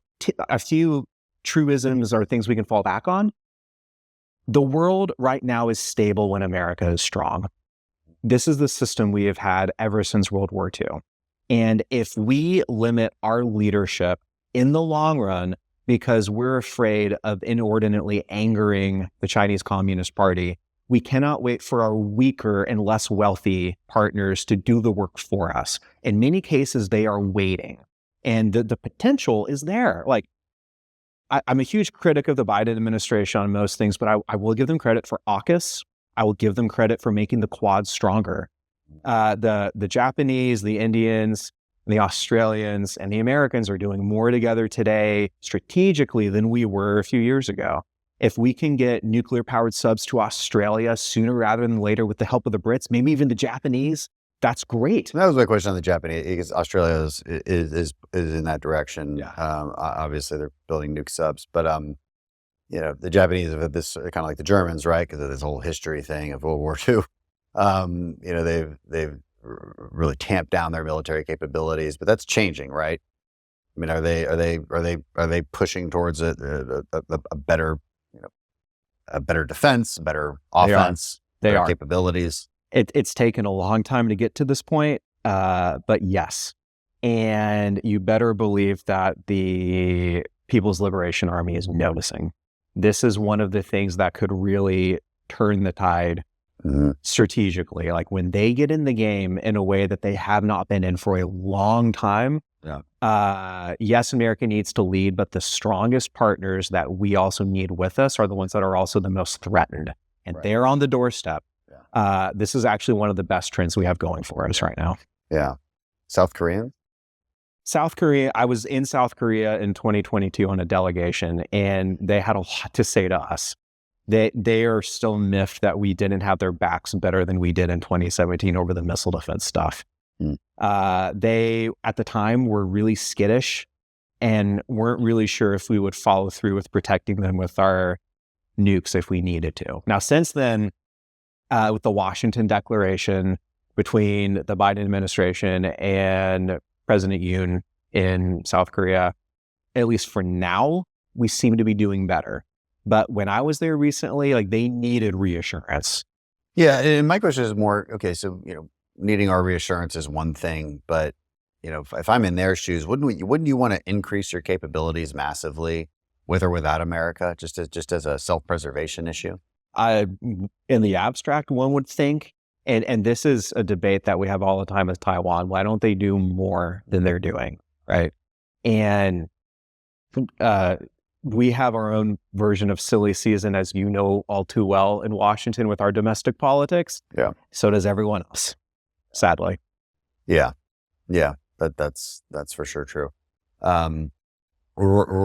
truisms are things we can fall back on. The world right now is stable when America is strong. This is the system we have had ever since World War II. And if we limit our leadership in the long run because we're afraid of inordinately angering the Chinese Communist Party, We cannot wait for our weaker and less wealthy partners to do the work for us. In many cases, they are waiting. And the potential is there. Like, I'm a huge critic of the Biden administration on most things, but I will give them credit for AUKUS. I will give them credit for making the Quad stronger. The Japanese, the Indians, the Australians, and the Americans are doing more together today strategically than we were a few years ago. If we can get nuclear-powered subs to Australia sooner rather than later with the help of the Brits, maybe even the Japanese, that's great. That was my question on the Japanese, because Australia is in that direction. Yeah. Obviously, they're building nuke subs, but the Japanese have this kind of like the Germans, right? Because of this whole history thing of World War II. They've really tamped down their military capabilities, but that's changing, right? I mean, are they pushing towards a better defense, better offense, better capabilities? It's taken a long time to get to this point, but yes. And you better believe that the People's Liberation Army is noticing. This is one of the things that could really turn the tide strategically. Like when they get in the game in a way that they have not been in for a long time. Yeah. Yes, America needs to lead, but the strongest partners that we also need with us are the ones that are also the most threatened. And they're on the doorstep. Yeah. This is actually one of the best trends we have going for us right now. Yeah. South Korea, I was in South Korea in 2022 on a delegation, and they had a lot to say to us. They are still miffed that we didn't have their backs better than we did in 2017 over the missile defense stuff. They, at the time, were really skittish and weren't really sure if we would follow through with protecting them with our nukes if we needed to. Now, since then, with the Washington Declaration between the Biden administration and President Yoon in South Korea, at least for now, we seem to be doing better. But when I was there recently, like, they needed reassurance. Yeah, and my question is more, okay, so, needing our reassurance is one thing, but, if I'm in their shoes, wouldn't you want to increase your capabilities massively with or without America, just as a self-preservation issue? In the abstract, one would think, and this is a debate that we have all the time with Taiwan. Why don't they do more than they're doing, right? And we have our own version of silly season, as you know all too well, in Washington with our domestic politics. Yeah. So does everyone else, sadly. Yeah. That's for sure true. We're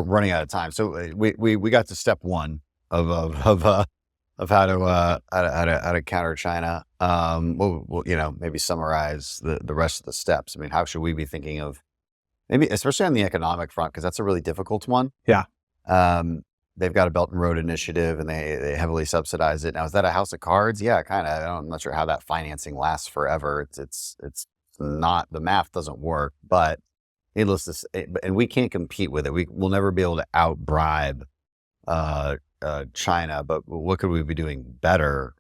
running out of time, so we got to step one of how to counter China. We'll maybe summarize the rest of the steps. I mean, how should we be thinking of, maybe especially on the economic front, because that's a really difficult one. Yeah. They've got a Belt and Road Initiative, and they heavily subsidize it. Now, is that a house of cards? Yeah, kind of. I'm not sure how that financing lasts forever. It's not, the math doesn't work, but needless to say, and we can't compete with it. We'll never be able to out-bribe China, but what could we be doing better?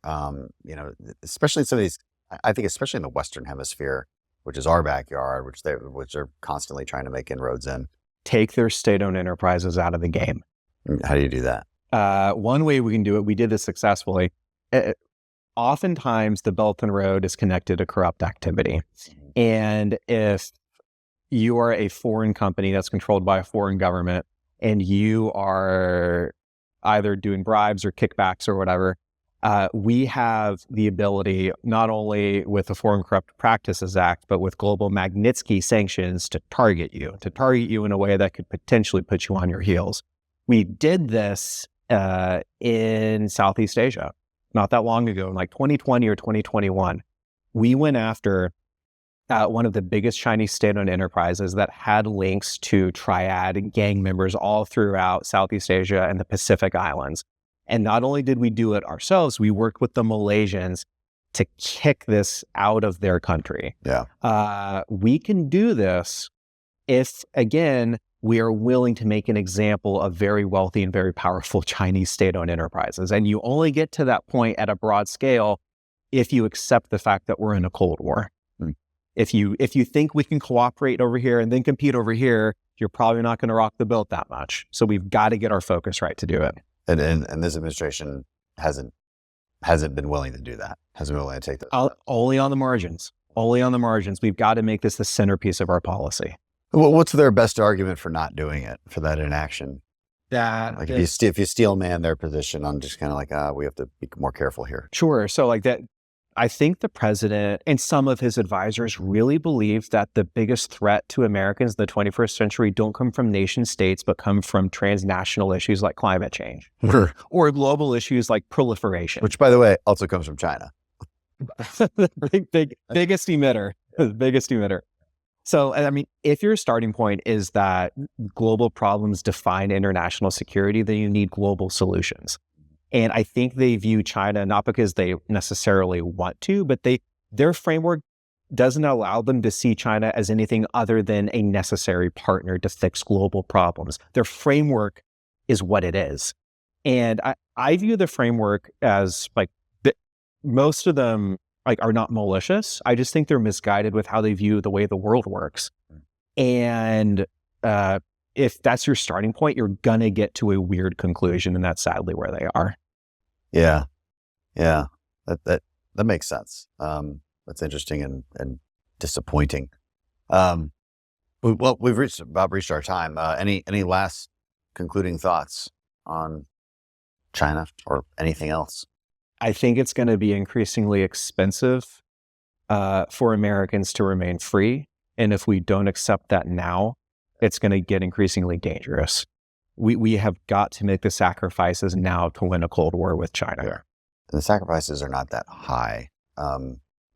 Especially in some of these, I think especially in the Western Hemisphere, which is our backyard, which they're constantly trying to make inroads in. Take their state-owned enterprises out of the game. How do you do that? One way we can do it, we did this successfully. Oftentimes, the Belt and Road is connected to corrupt activity. And if you are a foreign company that's controlled by a foreign government, and you are either doing bribes or kickbacks or whatever, we have the ability, not only with the Foreign Corrupt Practices Act, but with global Magnitsky sanctions, to target you in a way that could potentially put you on your heels. We did this in Southeast Asia not that long ago, in like 2020 or 2021. We went after one of the biggest Chinese state-owned enterprises that had links to triad gang members all throughout Southeast Asia and the Pacific Islands. And not only did we do it ourselves, we worked with the Malaysians to kick this out of their country. Yeah. We can do this if, again, we are willing to make an example of very wealthy and very powerful Chinese state-owned enterprises. And you only get to that point at a broad scale if you accept the fact that we're in a Cold War. If you think we can cooperate over here and then compete over here, you're probably not going to rock the boat that much. So we've got to get our focus right to do it. And this administration hasn't hasn't been willing to do that. Hasn't been willing to take those. Only on the margins. Only on the margins. We've got to make this the centerpiece of our policy. Well, what's their best argument for not doing it, for that inaction? That Like if you steel man their position, I'm just kind of like, we have to be more careful here. Sure. So like that, I think the president and some of his advisors really believe that the biggest threat to Americans in the 21st century don't come from nation states, but come from transnational issues like climate change or global issues like proliferation. Which, by the way, also comes from China. biggest emitter, biggest emitter. So, I mean, if your starting point is that global problems define international security, then you need global solutions. And I think they view China not because they necessarily want to, but their framework doesn't allow them to see China as anything other than a necessary partner to fix global problems. Their framework is what it is. And I view the framework as like, most of them like are not malicious. I just think they're misguided with how they view the way the world works. And if that's your starting point, you're going to get to a weird conclusion. And that's sadly where they are. Yeah. That makes sense. That's interesting and disappointing. Well, we've reached our time. Any last concluding thoughts on China or anything else? I think it's going to be increasingly expensive for Americans to remain free. And if we don't accept that now, it's going to get increasingly dangerous. We have got to make the sacrifices now to win a Cold War with China. Yeah. And the sacrifices are not that high.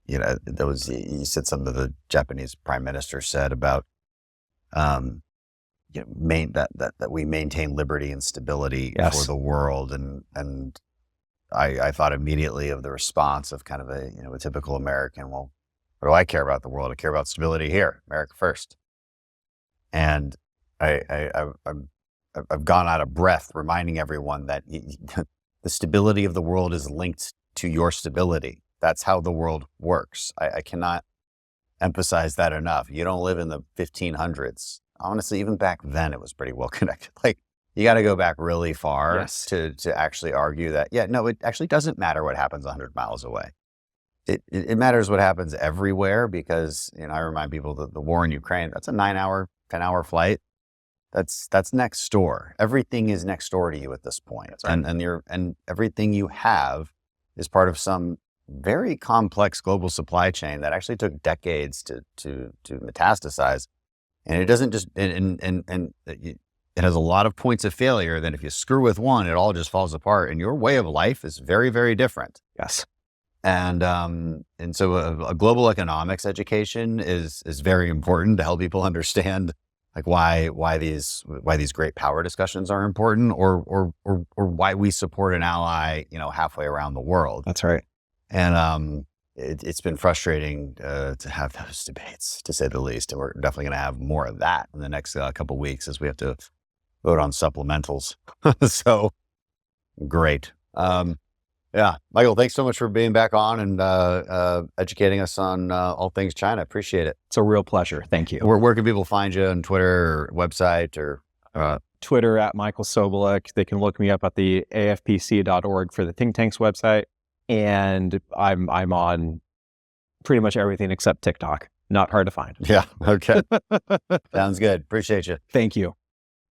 You said something that the Japanese prime minister said about that we maintain liberty and stability for the world. And I thought immediately of the response of kind of a typical American. Well, what do I care about the world? I care about stability here, America first. And I've gone out of breath reminding everyone that the stability of the world is linked to your stability. That's how the world works. I cannot emphasize that enough. You don't live in the 1500s. Honestly, even back then, it was pretty well connected. Like, you got to go back really far to actually argue that, it actually doesn't matter what happens 100 miles away. It matters what happens everywhere because, I remind people that the war in Ukraine, that's a 9-hour, 10-hour flight. That's next door. Everything is next door to you at this point. That's right. And everything you have is part of some very complex global supply chain that actually took decades to metastasize. And it doesn't just, it has a lot of points of failure. Then if you screw with one, it all just falls apart. And your way of life is very, very different. Yes. And so a global economics education is very important to help people understand like why these great power discussions are important, or why we support an ally, halfway around the world. That's right. And it's been frustrating to have those debates, to say the least. And we're definitely going to have more of that in the next couple of weeks as we have to vote on supplementals. So great. Michael, thanks so much for being back on and educating us on all things China. Appreciate it. It's a real pleasure. Thank you. Where can people find you on Twitter or website or? Twitter at Michael Sobolik. They can look me up at the afpc.org for the think tank's website. And I'm on pretty much everything except TikTok. Not hard to find. Yeah. Okay. Sounds good. Appreciate you. Thank you.